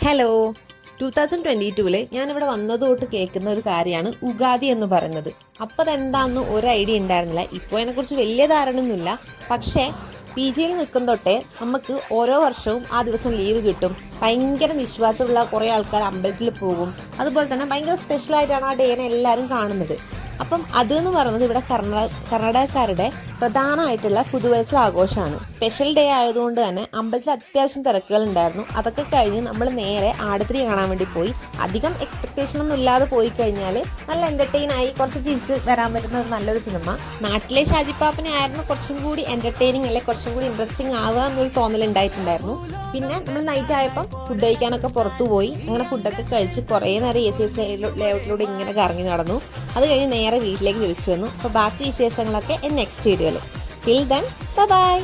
Hello 2022 ഞാനിവിടെ വന്നത് തൊട്ട് കേൾക്കുന്ന ഒരു കാര്യമാണ് ഉഗാദി എന്ന് പറയുന്നത്. അപ്പോൾ അതെന്താണെന്ന് ഒരു ഐഡിയ ഉണ്ടായിരുന്നില്ല. ഇപ്പോൾ അതിനെക്കുറിച്ച് വലിയ ധാരണയൊന്നുമില്ല. പക്ഷേ PGയിൽ നിൽക്കും തൊട്ടേ നമുക്ക് ഓരോ വർഷവും ആ ദിവസം ലീവ് കിട്ടും. ഭയങ്കര വിശ്വാസമുള്ള കുറേ ആൾക്കാർ അമ്പലത്തിൽ പോകും. അതുപോലെ തന്നെ ഭയങ്കര സ്പെഷ്യലായിട്ടാണ് ആ ഡേനെ എല്ലാവരും കാണുന്നത്. അപ്പം അതെന്ന് പറയുന്നത് ഇവിടെ കർണാടകക്കാരുടെ പ്രധാനമായിട്ടുള്ള പുതുവത്സര ആഘോഷമാണ്. സ്പെഷ്യൽ ഡേ ആയതുകൊണ്ട് തന്നെ അമ്പലത്തിൽ അത്യാവശ്യം തിരക്കുകൾ ഉണ്ടായിരുന്നു. അതൊക്കെ കഴിഞ്ഞ് നമ്മൾ നേരെ ആടത്തിരി കാണാൻ വേണ്ടി പോയി. അധികം എക്സ്പെക്ടേഷൻ ഒന്നും ഇല്ലാതെ പോയി കഴിഞ്ഞാൽ നല്ല എൻ്റർടൈൻ ആയി കുറച്ച് ചിരിച്ച് വരാൻ പറ്റുന്ന ഒരു നല്ലൊരു സിനിമ. നാട്ടിലെ ഷാജിപ്പാപ്പനെ ആയിരുന്നു കുറച്ചും കൂടി എൻ്റർടൈനിങ് അല്ലെ കുറച്ചും കൂടി ഇൻട്രസ്റ്റിംഗ് ആവുക എന്നൊരു തോന്നലുണ്ടായിട്ടുണ്ടായിരുന്നു. പിന്നെ നമ്മൾ നൈറ്റ് ആയപ്പം ഫുഡ് കഴിക്കാനൊക്കെ പുറത്തു പോയി. അങ്ങനെ ഫുഡൊക്കെ കഴിച്ച് കുറേ നേരം ACS ലേഔട്ടിലൂടെ ഇങ്ങനെ കറങ്ങി നടന്നു. അത് കഴിഞ്ഞ് നേരെ വീട്ടിലേക്ക് തിരിച്ചു വന്നു. അപ്പോൾ ബാക്കി വിശേഷങ്ങളൊക്കെ നെക്സ്റ്റ് വീഡിയോയിൽ. Till then bye.